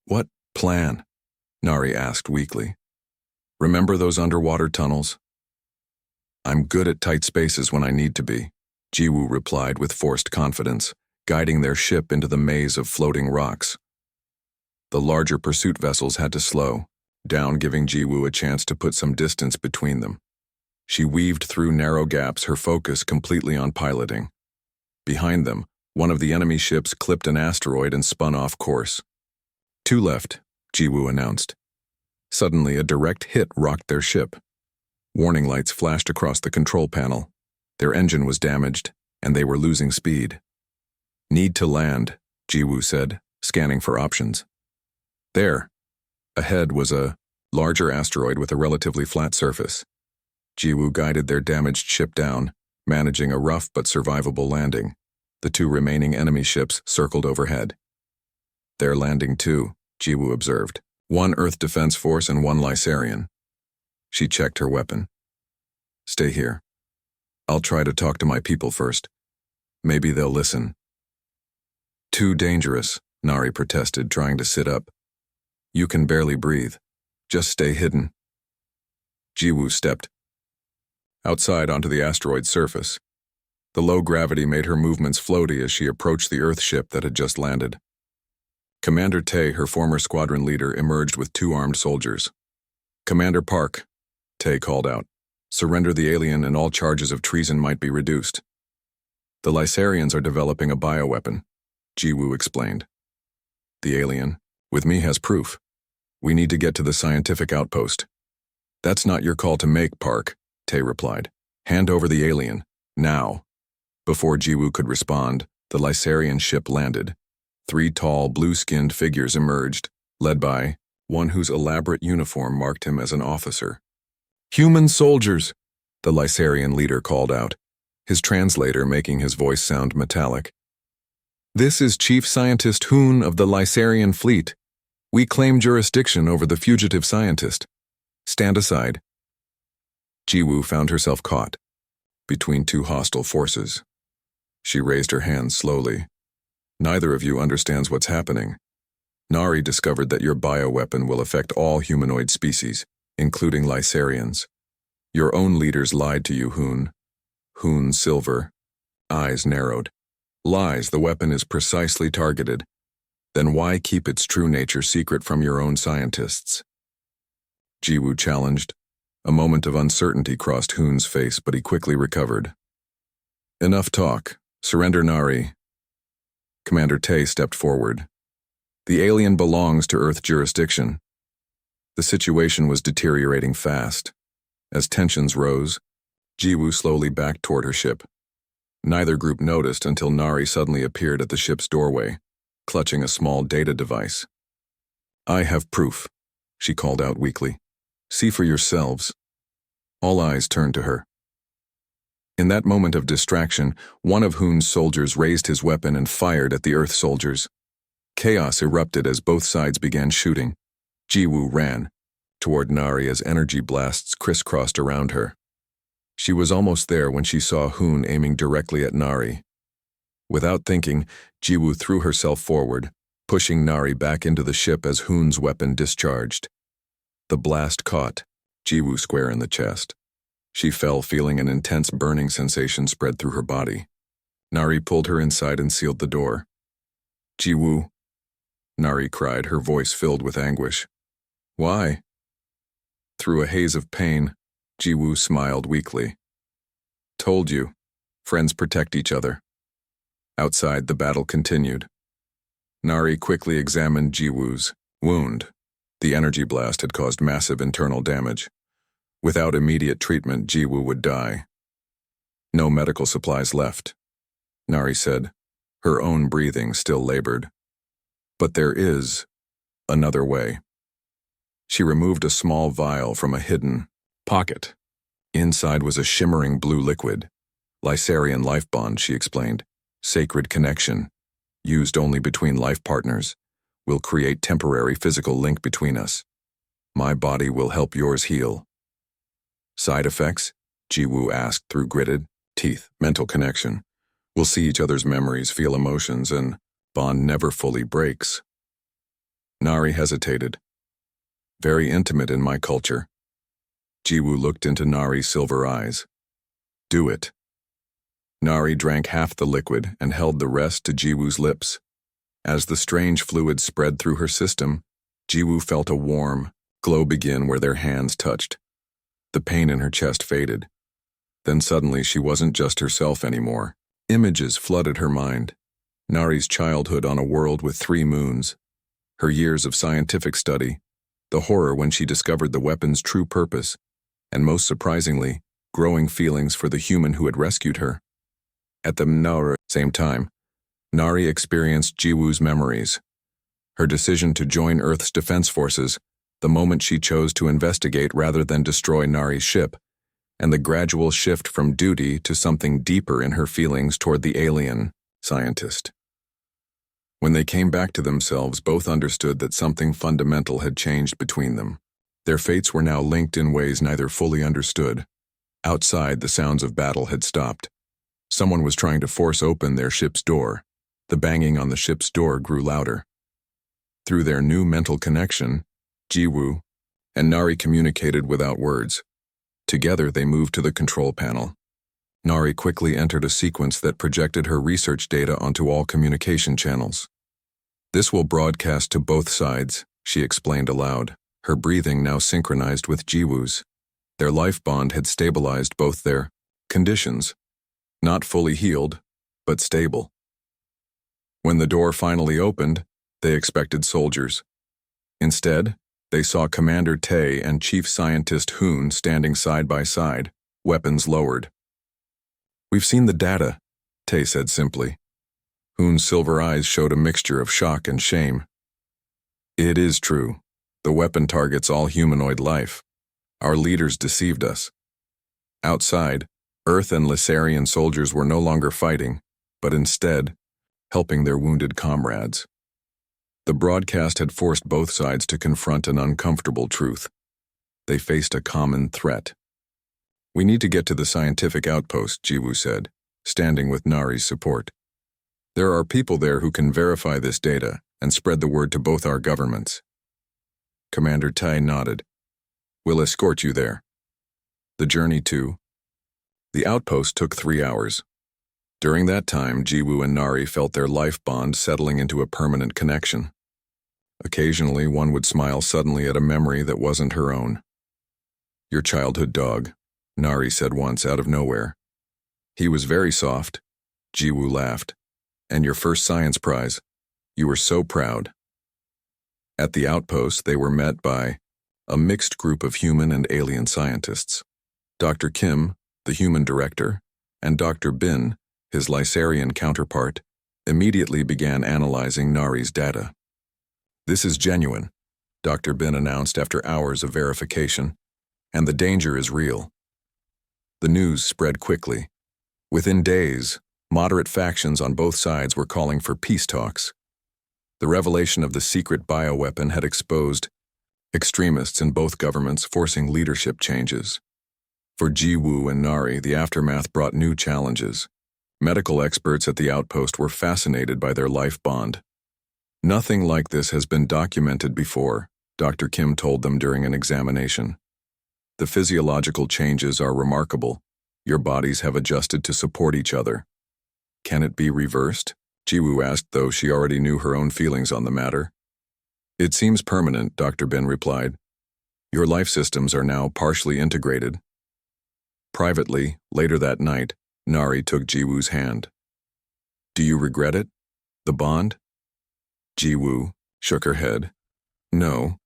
What plan? Nari asked weakly. Remember those underwater tunnels? I'm good at tight spaces when I need to be, Jiwoo replied with forced confidence, guiding their ship into the maze of floating rocks. The larger pursuit vessels had to slow down, giving Jiwoo a chance to put some distance between them. She weaved through narrow gaps, her focus completely on piloting. Behind them, one of the enemy ships clipped an asteroid and spun off course. 2 left, Jiwoo announced. Suddenly, a direct hit rocked their ship. Warning lights flashed across the control panel. Their engine was damaged, and they were losing speed. Need to land, Jiwoo said, scanning for options. There. Ahead was a larger asteroid with a relatively flat surface. Jiwoo guided their damaged ship down, managing a rough but survivable landing. The 2 remaining enemy ships circled overhead. They're landing too, Jiwoo observed. 1 Earth Defense Force and 1 Lysarian. She checked her weapon. Stay here. I'll try to talk to my people first. Maybe they'll listen. Too dangerous, Nari protested, trying to sit up. You can barely breathe. Just stay hidden. Jiwoo stepped outside onto the asteroid's surface. The low gravity made her movements floaty as she approached the Earth ship that had just landed. Commander Tae, her former squadron leader, emerged with 2 armed soldiers. Commander Park, Tae called out. Surrender the alien and all charges of treason might be reduced. The Lysarians are developing a bioweapon, Jiwoo explained. The alien, with me, has proof. We need to get to the scientific outpost. That's not your call to make, Park, Tae replied. Hand over the alien, now. Before Jiwoo could respond, the Lysarian ship landed. 3 tall, blue-skinned figures emerged, led by one whose elaborate uniform marked him as an officer. Human soldiers, the Lysarian leader called out, his translator making his voice sound metallic. This is Chief Scientist Hoon of the Lysarian fleet. We claim jurisdiction over the fugitive scientist. Stand aside. Jiwoo found herself caught between 2 hostile forces. She raised her hands slowly. Neither of you understands what's happening. Nari discovered that your bioweapon will affect all humanoid species, including Lysarians. Your own leaders lied to you, Hoon. Hoon Silver. Eyes narrowed. Lies, the weapon is precisely targeted. Then why keep its true nature secret from your own scientists? Jiwoo challenged. A moment of uncertainty crossed Hoon's face, but he quickly recovered. Enough talk. Surrender Nari. Commander Tae stepped forward. The alien belongs to Earth jurisdiction. The situation was deteriorating fast. As tensions rose, Jiwoo slowly backed toward her ship. Neither group noticed until Nari suddenly appeared at the ship's doorway, clutching a small data device. I have proof, she called out weakly. See for yourselves. All eyes turned to her. In that moment of distraction, one of Hoon's soldiers raised his weapon and fired at the Earth soldiers. Chaos erupted as both sides began shooting. Jiwoo ran toward Nari as energy blasts crisscrossed around her. She was almost there when she saw Hoon aiming directly at Nari. Without thinking, Jiwoo threw herself forward, pushing Nari back into the ship as Hoon's weapon discharged. The blast caught Jiwoo square in the chest. She fell, feeling an intense burning sensation spread through her body. Nari pulled her inside and sealed the door. Jiwoo, Nari cried, her voice filled with anguish. Why? Through a haze of pain, Jiwoo smiled weakly. Told you, friends protect each other. Outside, the battle continued. Nari quickly examined Jiwoo's wound. The energy blast had caused massive internal damage. Without immediate treatment, Jiwoo would die. No medical supplies left, Nari said, her own breathing still labored. But there is another way. She removed a small vial from a hidden pocket. Inside was a shimmering blue liquid. Lysarian life bond, she explained. Sacred connection. Used only between life partners. Will create temporary physical link between us. My body will help yours heal. Side effects? Jiwoo asked through gritted teeth. Mental connection. We'll see each other's memories, feel emotions, and bond never fully breaks. Nari hesitated. Very intimate in my culture. Jiwoo looked into Nari's silver eyes. Do it. Nari drank half the liquid and held the rest to Jiwoo's lips. As the strange fluid spread through her system, Jiwoo felt a warm glow begin where their hands touched. The pain in her chest faded. Then suddenly she wasn't just herself anymore. Images flooded her mind. Nari's childhood on a world with 3 moons. Her years of scientific study. The horror when she discovered the weapon's true purpose. And most surprisingly, growing feelings for the human who had rescued her. At the same time, Nari experienced Jiwoo's memories. Her decision to join Earth's defense forces, the moment she chose to investigate rather than destroy Nari's ship, and the gradual shift from duty to something deeper in her feelings toward the alien scientist. When they came back to themselves, both understood that something fundamental had changed between them. Their fates were now linked in ways neither fully understood. Outside, the sounds of battle had stopped. Someone was trying to force open their ship's door. The banging on the ship's door grew louder. Through their new mental connection, Jiwoo and Nari communicated without words. Together, they moved to the control panel. Nari quickly entered a sequence that projected her research data onto all communication channels. This will broadcast to both sides, she explained aloud, her breathing now synchronized with Jiwoo's. Their life bond had stabilized both their conditions. Not fully healed, but stable. When the door finally opened, they expected soldiers. Instead, they saw Commander Tae and Chief Scientist Hoon standing side by side, weapons lowered. We've seen the data, Tae said simply. Hoon's silver eyes showed a mixture of shock and shame. It is true. The weapon targets all humanoid life. Our leaders deceived us. Outside, Earth and Lysarian soldiers were no longer fighting, but instead, helping their wounded comrades. The broadcast had forced both sides to confront an uncomfortable truth. They faced a common threat. We need to get to the scientific outpost, Jiwoo said, standing with Nari's support. There are people there who can verify this data and spread the word to both our governments. Commander Tae nodded. We'll escort you there. The journey to the outpost took 3 hours. During that time, Jiwoo and Nari felt their life bond settling into a permanent connection. Occasionally, one would smile suddenly at a memory that wasn't her own. Your childhood dog, Nari said once out of nowhere. He was very soft. Jiwoo laughed. And your first science prize. You were so proud. At the outpost, they were met by a mixed group of human and alien scientists. Dr. Kim, the human director, and Dr. Bin, his Lysarian counterpart, immediately began analyzing Nari's data. This is genuine, Dr. Bin announced after hours of verification, and the danger is real. The news spread quickly. Within days, moderate factions on both sides were calling for peace talks. The revelation of the secret bioweapon had exposed extremists in both governments, forcing leadership changes. For Jiwoo and Nari, the aftermath brought new challenges. Medical experts at the outpost were fascinated by their life bond. Nothing like this has been documented before, Dr. Kim told them during an examination. The physiological changes are remarkable. Your bodies have adjusted to support each other. Can it be reversed? Jiwoo asked, though she already knew her own feelings on the matter. It seems permanent, Dr. Bin replied. Your life systems are now partially integrated. Privately, later that night, Nari took Jiwoo's hand. Do you regret it? The bond? Jiwoo shook her head. No,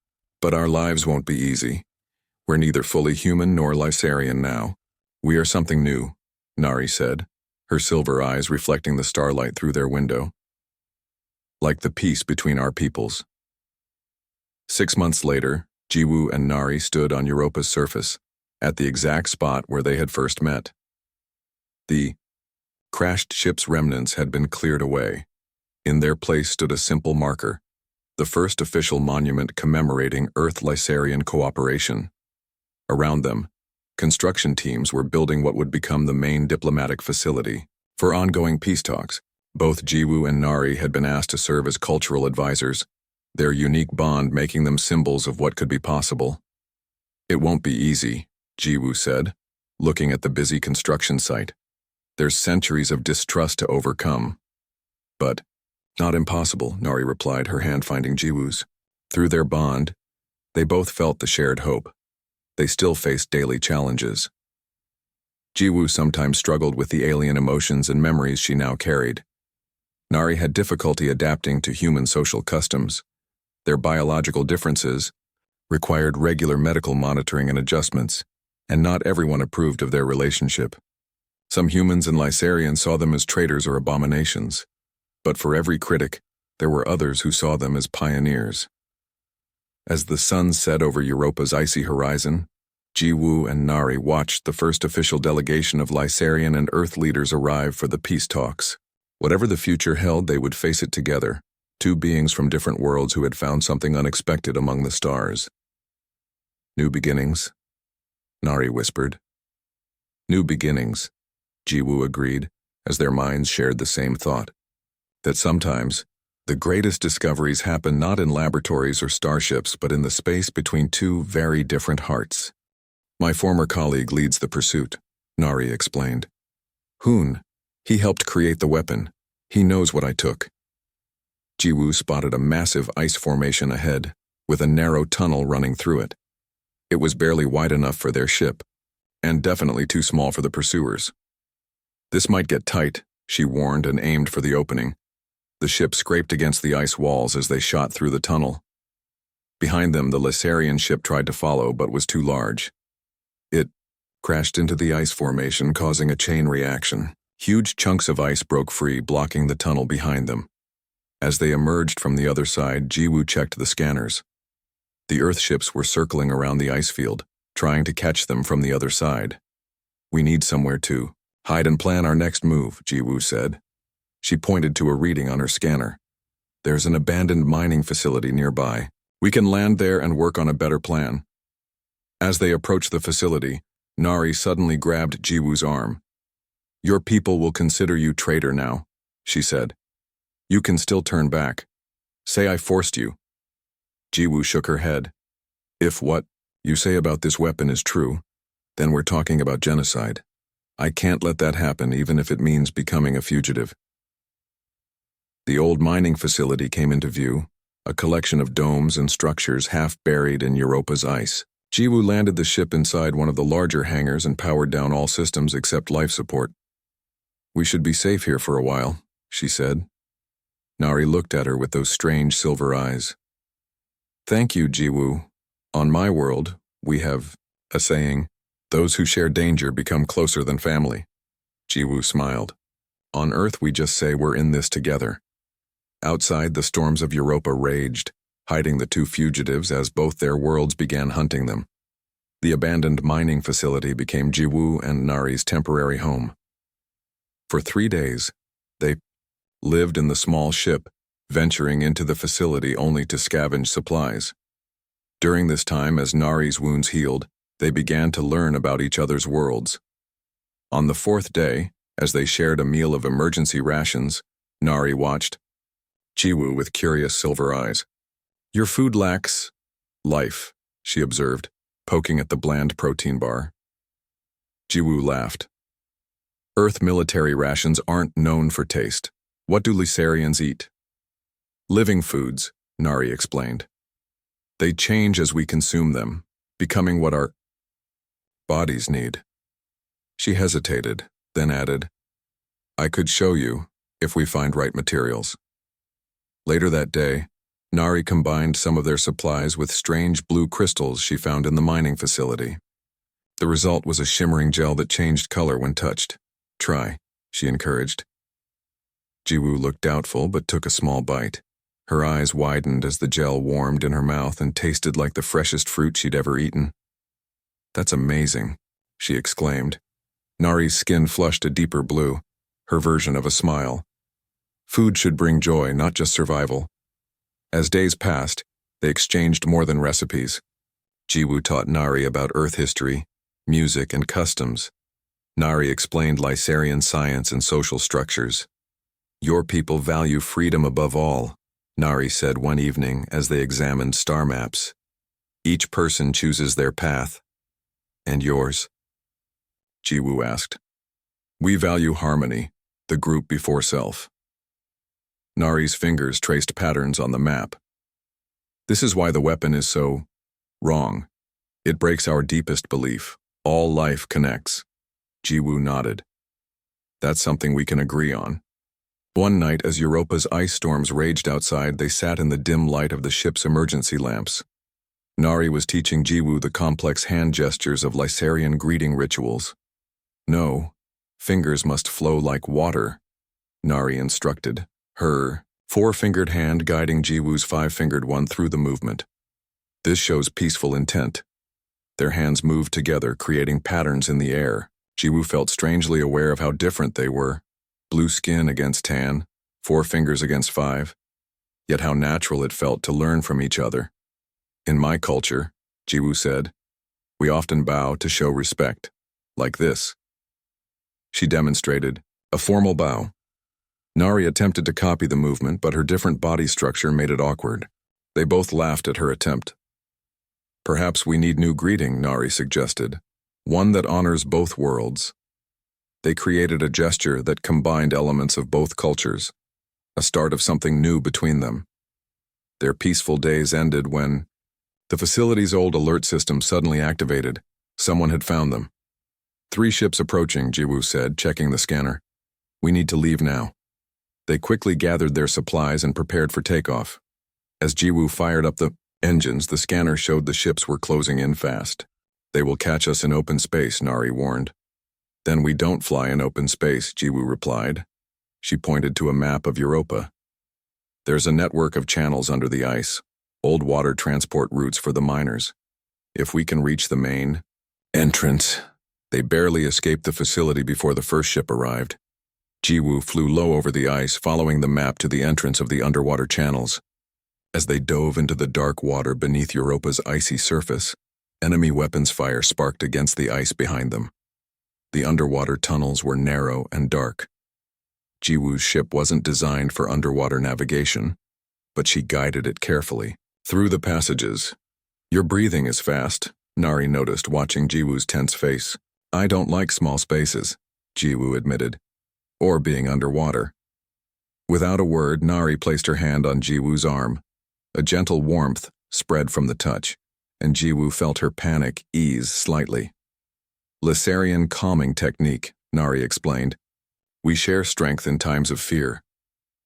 but our lives won't be easy. We're neither fully human nor Lysarian now. We are something new, Nari said, her silver eyes reflecting the starlight through their window. Like the peace between our peoples. 6 months later, Jiwoo and Nari stood on Europa's surface, at the exact spot where they had first met. The crashed ship's remnants had been cleared away. In their place stood a simple marker, the first official monument commemorating Earth-Lysarian cooperation. Around them, construction teams were building what would become the main diplomatic facility. For ongoing peace talks, both Jiwoo and Nari had been asked to serve as cultural advisors, their unique bond making them symbols of what could be possible. It won't be easy, Jiwoo said, looking at the busy construction site. There's centuries of distrust to overcome. But, not impossible, Nari replied, her hand finding Jiwoo's. Through their bond, they both felt the shared hope. They still faced daily challenges. Jiwoo sometimes struggled with the alien emotions and memories she now carried. Nari had difficulty adapting to human social customs. Their biological differences required regular medical monitoring and adjustments, and not everyone approved of their relationship. Some humans and Lysarians saw them as traitors or abominations, but for every critic, there were others who saw them as pioneers. As the sun set over Europa's icy horizon, Jiwoo and Nari watched the first official delegation of Lysarian and Earth leaders arrive for the peace talks. Whatever the future held, they would face it together, two beings from different worlds who had found something unexpected among the stars. New beginnings, Nari whispered. New beginnings, Jiwoo agreed, as their minds shared the same thought. That sometimes, the greatest discoveries happen not in laboratories or starships, but in the space between two very different hearts. My former colleague leads the pursuit, Nari explained. Hoon, he helped create the weapon. He knows what I took. Jiwoo spotted a massive ice formation ahead, with a narrow tunnel running through it. It was barely wide enough for their ship, and definitely too small for the pursuers. This might get tight, she warned and aimed for the opening. The ship scraped against the ice walls as they shot through the tunnel. Behind them, the Lysarian ship tried to follow, but was too large. It crashed into the ice formation, causing a chain reaction. Huge chunks of ice broke free, blocking the tunnel behind them. As they emerged from the other side, Jiwoo checked the scanners. The Earth ships were circling around the ice field, trying to catch them from the other side. We need somewhere to hide and plan our next move, Jiwoo said. She pointed to a reading on her scanner. There's an abandoned mining facility nearby. We can land there and work on a better plan. As they approached the facility, Nari suddenly grabbed Jiwoo's arm. Your people will consider you traitor now, she said. You can still turn back. Say I forced you. Jiwoo shook her head. If what you say about this weapon is true, then we're talking about genocide. I can't let that happen, even if it means becoming a fugitive. The old mining facility came into view, a collection of domes and structures half buried in Europa's ice. Jiwoo landed the ship inside one of the larger hangars and powered down all systems except life support. We should be safe here for a while, she said. Nari looked at her with those strange silver eyes. Thank you, Jiwoo. On my world, we have a saying, those who share danger become closer than family. Jiwoo smiled. On Earth, we just say we're in this together. Outside, the storms of Europa raged, hiding the two fugitives as both their worlds began hunting them. The abandoned mining facility became Jiwoo and Nari's temporary home. For 3 days, they lived in the small ship, venturing into the facility only to scavenge supplies. During this time, as Nari's wounds healed, they began to learn about each other's worlds. On the 4th day, as they shared a meal of emergency rations, Nari watched Jiwoo with curious silver eyes. Your food lacks life, she observed, poking at the bland protein bar. Jiwoo laughed. Earth military rations aren't known for taste. What do Lysarians eat? Living foods, Nari explained. They change as we consume them, becoming what our bodies need. She hesitated, then added, I could show you, if we find right materials. Later that day, Nari combined some of their supplies with strange blue crystals she found in the mining facility. The result was a shimmering gel that changed color when touched. Try, she encouraged. Jiwoo looked doubtful but took a small bite. Her eyes widened as the gel warmed in her mouth and tasted like the freshest fruit she'd ever eaten. That's amazing, she exclaimed. Nari's skin flushed a deeper blue, her version of a smile. Food should bring joy, not just survival. As days passed, they exchanged more than recipes. Jiwoo taught Nari about Earth history, music, and customs. Nari explained Lysarian science and social structures. Your people value freedom above all, Nari said one evening as they examined star maps. Each person chooses their path. And yours? Jiwoo asked. We value harmony, the group before self. Nari's fingers traced patterns on the map. This is why the weapon is so wrong. It breaks our deepest belief. All life connects. Jiwoo nodded. That's something we can agree on. One night, as Europa's ice storms raged outside, they sat in the dim light of the ship's emergency lamps. Nari was teaching Jiwoo the complex hand gestures of Lysarian greeting rituals. No, fingers must flow like water, Nari instructed, her four-fingered hand guiding Jiwoo's five-fingered one through the movement. This shows peaceful intent. Their hands moved together, creating patterns in the air. Jiwoo felt strangely aware of how different they were. Blue skin against tan, 4 fingers against 5. Yet how natural it felt to learn from each other. In my culture, Jiwoo said, we often bow to show respect, like this. She demonstrated a formal bow. Nari attempted to copy the movement, but her different body structure made it awkward. They both laughed at her attempt. Perhaps we need new greeting, Nari suggested, one that honors both worlds. They created a gesture that combined elements of both cultures, a start of something new between them. Their peaceful days ended when the facility's old alert system suddenly activated. Someone had found them. 3 ships approaching, Jiwoo said, checking the scanner. We need to leave now. They quickly gathered their supplies and prepared for takeoff. As Jiwoo fired up the engines, the scanner showed the ships were closing in fast. They will catch us in open space, Nari warned. Then we don't fly in open space, Jiwoo replied. She pointed to a map of Europa. There's a network of channels under the ice, old water transport routes for the miners. If we can reach the main entrance. They barely escaped the facility before the first ship arrived. Jiwoo flew low over the ice, following the map to the entrance of the underwater channels. As they dove into the dark water beneath Europa's icy surface, enemy weapons fire sparked against the ice behind them. The underwater tunnels were narrow and dark. Jiwoo's ship wasn't designed for underwater navigation, but she guided it carefully through the passages. Your breathing is fast, Nari noticed, watching Jiwoo's tense face. I don't like small spaces, Jiwoo admitted, or being underwater. Without a word, Nari placed her hand on Jiwoo's arm. A gentle warmth spread from the touch, and Jiwoo felt her panic ease slightly. Lysarian calming technique, Nari explained. We share strength in times of fear.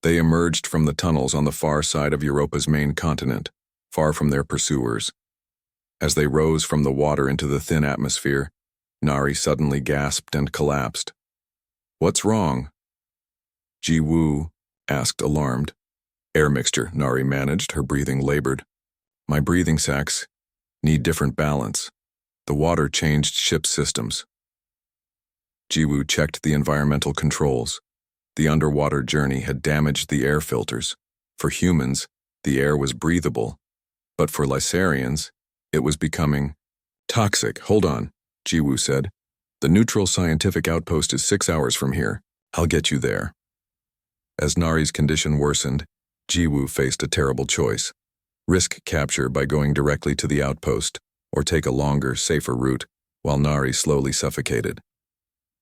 They emerged from the tunnels on the far side of Europa's main continent, far from their pursuers. As they rose from the water into the thin atmosphere, Nari suddenly gasped and collapsed. What's wrong? Jiwoo asked, alarmed. Air mixture, Nari managed, her breathing labored. My breathing sacs need different balance. The water changed ship systems. Jiwoo checked the environmental controls. The underwater journey had damaged the air filters. For humans, the air was breathable, but for Lysarians, it was becoming toxic. Hold on, Jiwoo said. The neutral scientific outpost is 6 hours from here. I'll get you there. As Nari's condition worsened, Jiwoo faced a terrible choice. Risk capture by going directly to the outpost, or take a longer, safer route, while Nari slowly suffocated.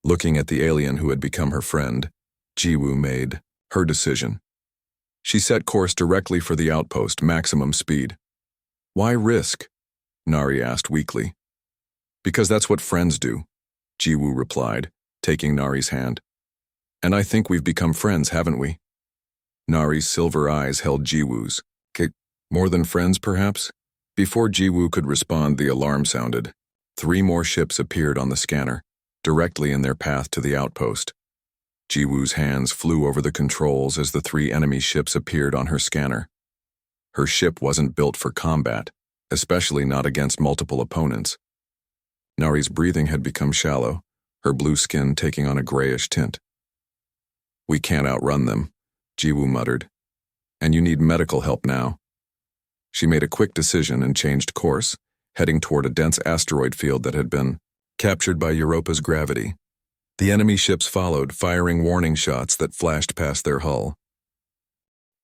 Looking at the alien who had become her friend, Jiwoo made her decision. She set course directly for the outpost, maximum speed. Why risk? Nari asked weakly. Because that's what friends do, Jiwoo replied, taking Nari's hand. And I think we've become friends, haven't we? Nari's silver eyes held Jiwoo's. More than friends, perhaps? Before Jiwoo could respond, the alarm sounded. 3 more ships appeared on the scanner, directly in their path to the outpost. Jiwoo's hands flew over the controls as the 3 enemy ships appeared on her scanner. Her ship wasn't built for combat, especially not against multiple opponents. Nari's breathing had become shallow, her blue skin taking on a grayish tint. We can't outrun them, Jiwoo muttered. And you need medical help now. She made a quick decision and changed course, heading toward a dense asteroid field that had been captured by Europa's gravity. The enemy ships followed, firing warning shots that flashed past their hull.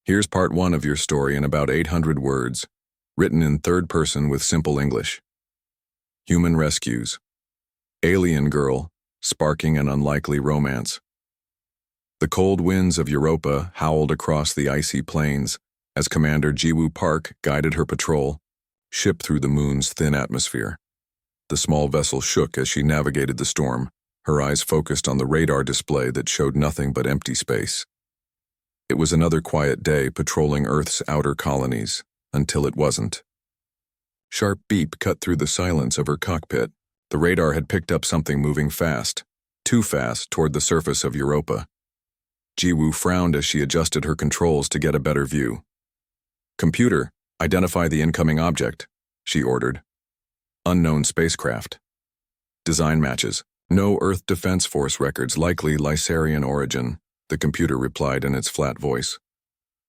Here's part 1 of your story in about 800 words, written in third person with simple English. Human rescues. Alien girl, sparking an unlikely romance. The cold winds of Europa howled across the icy plains as Commander Jiwoo Park guided her patrol, ship through the moon's thin atmosphere. The small vessel shook as she navigated the storm, her eyes focused on the radar display that showed nothing but empty space. It was another quiet day patrolling Earth's outer colonies, until it wasn't. Sharp beep cut through the silence of her cockpit. The radar had picked up something moving fast, too fast, toward the surface of Europa. Jiwoo frowned as she adjusted her controls to get a better view. "Computer, identify the incoming object," she ordered. "Unknown spacecraft. Design matches. No Earth Defense Force records, likely Lysarian origin," the computer replied in its flat voice.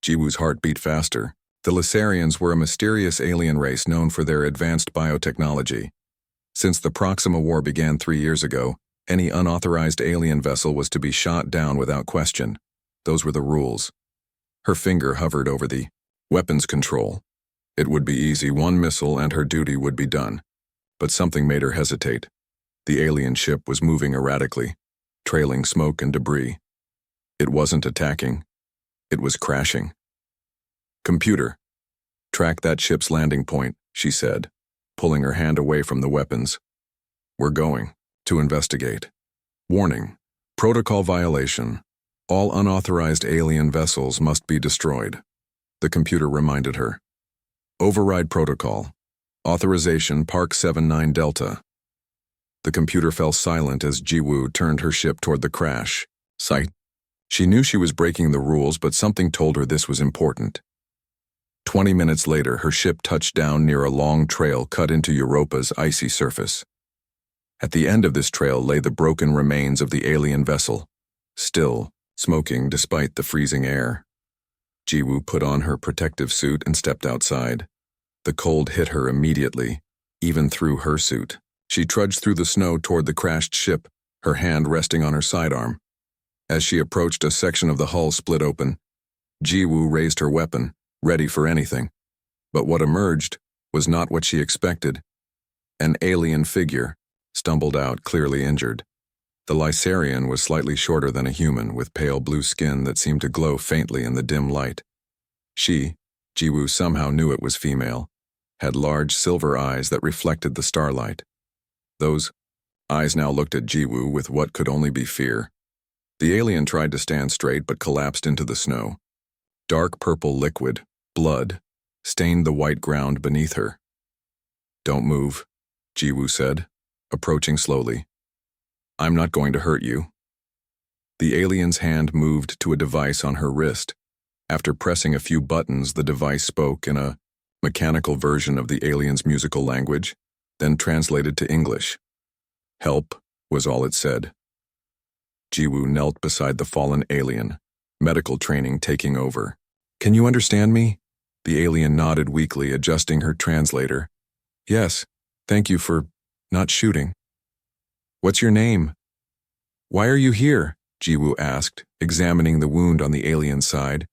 Jiwoo's heart beat faster. The Lysarians were a mysterious alien race known for their advanced biotechnology. Since the Proxima War began 3 years ago, any unauthorized alien vessel was to be shot down without question. Those were the rules. Her finger hovered over the weapons control. It would be easy, one missile and her duty would be done. But something made her hesitate. The alien ship was moving erratically, trailing smoke and debris. It wasn't attacking. It was crashing. "Computer, track that ship's landing point," she said, pulling her hand away from the weapons. "We're going to investigate. Warning, protocol violation. All unauthorized alien vessels must be destroyed," the computer reminded her. "Override protocol. Authorization Park 79 Delta." The computer fell silent as Jiwoo turned her ship toward the crash site. She knew she was breaking the rules, but something told her this was important. 20 minutes later, her ship touched down near a long trail cut into Europa's icy surface. At the end of this trail lay the broken remains of the alien vessel, still smoking despite the freezing air. Jiwoo put on her protective suit and stepped outside. The cold hit her immediately, even through her suit. She trudged through the snow toward the crashed ship, her hand resting on her sidearm. As she approached, a section of the hull split open. Jiwoo raised her weapon, ready for anything. But what emerged was not what she expected. An alien figure stumbled out, clearly injured. The Lysarian was slightly shorter than a human, with pale blue skin that seemed to glow faintly in the dim light. Jiwoo somehow knew it was female, had large silver eyes that reflected the starlight. Those eyes now looked at Jiwoo with what could only be fear. The alien tried to stand straight but collapsed into the snow. Dark purple liquid, blood, stained the white ground beneath her. "Don't move," Jiwoo said, approaching slowly. "I'm not going to hurt you." The alien's hand moved to a device on her wrist. After pressing a few buttons, the device spoke in a mechanical version of the alien's musical language, then translated to English. "Help," was all it said. Jiwoo knelt beside the fallen alien, medical training taking over. "Can you understand me?" The alien nodded weakly, adjusting her translator. "Yes, thank you for not shooting." "What's your name?" "Why are you here?" Jiwoo asked, examining the wound on the alien's side.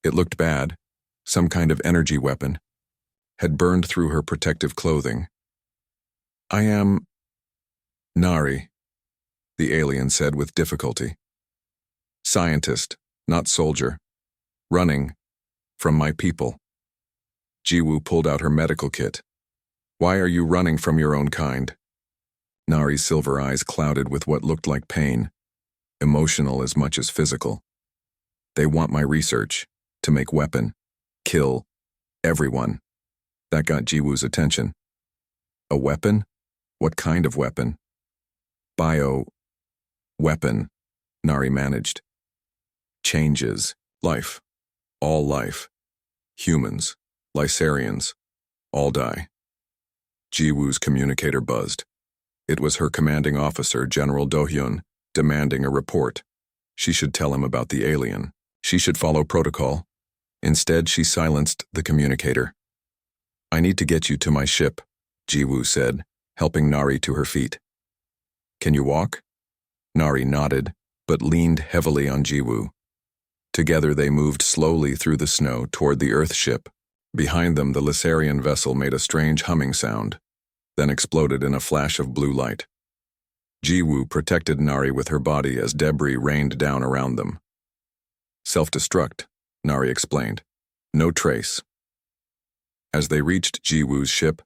It looked bad. Some kind of energy weapon had burned through her protective clothing. "I am Nari," the alien said with difficulty. "Scientist, not soldier. Running from my people." Jiwoo pulled out her medical kit. "Why are you running from your own kind?" Nari's silver eyes clouded with what looked like pain, emotional as much as physical. "They want my research, to make weapon, kill everyone." That got Jiwoo's attention. "A weapon? What kind of weapon?" "Weapon," Nari managed. "Changes. Life. All life. Humans, Lysarians, all die." Jiwoo's communicator buzzed. It was her commanding officer, General Do-hyun, demanding a report. She should tell him about the alien. She should follow protocol. Instead, she silenced the communicator. "I need to get you to my ship," Jiwoo said, helping Nari to her feet. "Can you walk?" Nari nodded, but leaned heavily on Jiwoo. Together they moved slowly through the snow toward the Earth ship. Behind them, the Lysarian vessel made a strange humming sound, then exploded in a flash of blue light. Jiwoo protected Nari with her body as debris rained down around them. Self-destruct, Nari explained. No trace. As they reached Jiwoo's ship,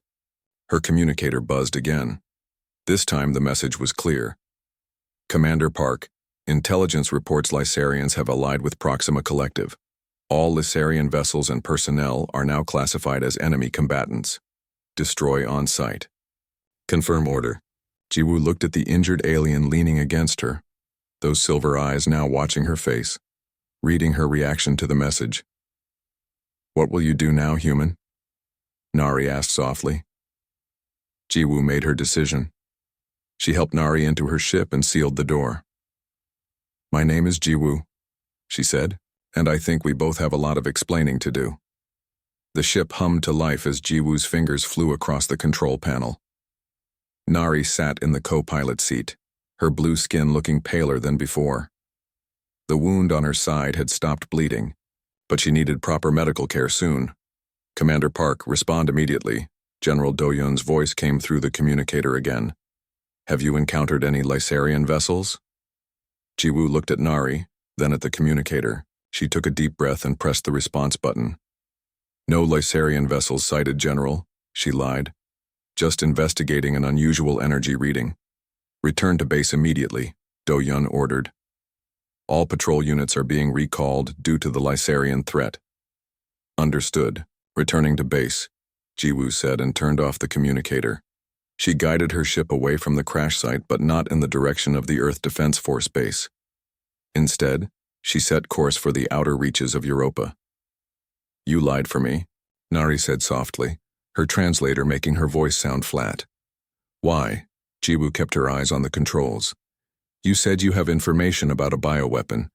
her communicator buzzed again. This time the message was clear. Commander Park, intelligence reports Lysarians have allied with Proxima Collective. All Lysarian vessels and personnel are now classified as enemy combatants. Destroy on sight. Confirm order. Jiwoo looked at the injured alien leaning against her, those silver eyes now watching her face, reading her reaction to the message. What will you do now, human? Nari asked softly. Jiwoo made her decision. She helped Nari into her ship and sealed the door. My name is Jiwoo, she said, and I think we both have a lot of explaining to do. The ship hummed to life as Jiwoo's fingers flew across the control panel. Nari sat in the co-pilot seat, her blue skin looking paler than before. The wound on her side had stopped bleeding, but she needed proper medical care soon. Commander Park, respond immediately. General Do-Yun's voice came through the communicator again. Have you encountered any Lysarian vessels? Jiwoo looked at Nari, then at the communicator. She took a deep breath and pressed the response button. No Lysarian vessels sighted, General, she lied. Just investigating an unusual energy reading. Return to base immediately, Do-Yun ordered. All patrol units are being recalled due to the Lysarian threat. Understood. Returning to base, Jiwoo said and turned off the communicator. She guided her ship away from the crash site but not in the direction of the Earth Defense Force base. Instead, she set course for the outer reaches of Europa. You lied for me, Nari said softly, her translator making her voice sound flat. Why? Jiwoo kept her eyes on the controls. You said you have information about a bioweapon.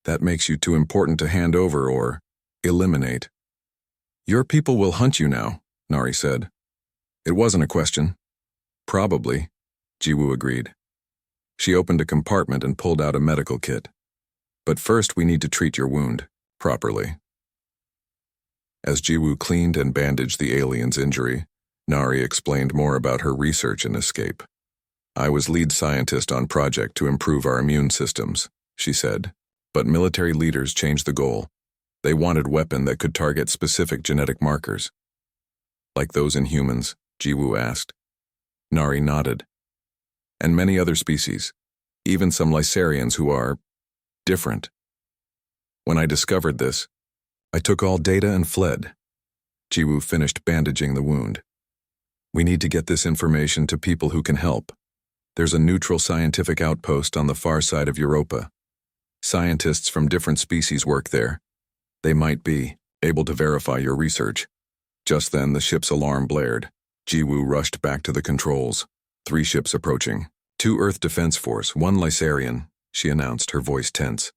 That makes you too important to hand over or eliminate. Your people will hunt you now, Nari said. It wasn't a question. Probably, Jiwoo agreed. She opened a compartment and pulled out a medical kit. But first we need to treat your wound properly. As Jiwoo cleaned and bandaged the alien's injury, Nari explained more about her research and escape. I was lead scientist on project to improve our immune systems, she said, but military leaders changed the goal. They wanted a weapon that could target specific genetic markers. Like those in humans, Jiwoo asked. Nari nodded. And many other species, even some Lysarians who are different. When I discovered this, I took all data and fled. Jiwoo finished bandaging the wound. We need to get this information to people who can help. There's a neutral scientific outpost on the far side of Europa. Scientists from different species work there. They might be able to verify your research. Just then, the ship's alarm blared. Jiwoo rushed back to the controls. 3 ships approaching. 2 Earth Defense Force, 1 Lysarian, she announced, her voice tense.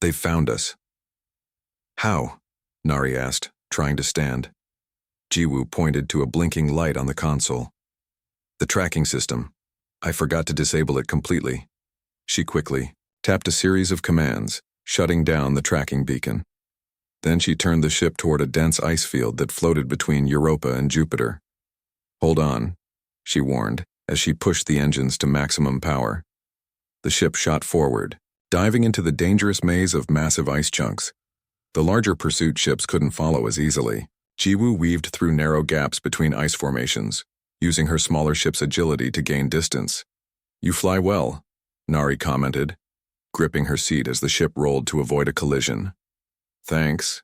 They've found us. How? Nari asked, trying to stand. Jiwoo pointed to a blinking light on the console. The tracking system. I forgot to disable it completely. She quickly tapped a series of commands, shutting down the tracking beacon. Then she turned the ship toward a dense ice field that floated between Europa and Jupiter. Hold on, she warned, as she pushed the engines to maximum power. The ship shot forward, diving into the dangerous maze of massive ice chunks. The larger pursuit ships couldn't follow as easily. Jiwoo weaved through narrow gaps between ice formations, using her smaller ship's agility to gain distance. You fly well, Nari commented, gripping her seat as the ship rolled to avoid a collision. Thanks,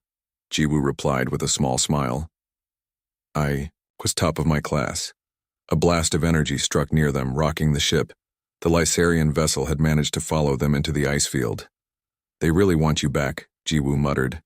Jiwoo replied with a small smile. I was top of my class. A blast of energy struck near them, rocking the ship. The Lysarian vessel had managed to follow them into the ice field. They really want you back, Jiwoo muttered.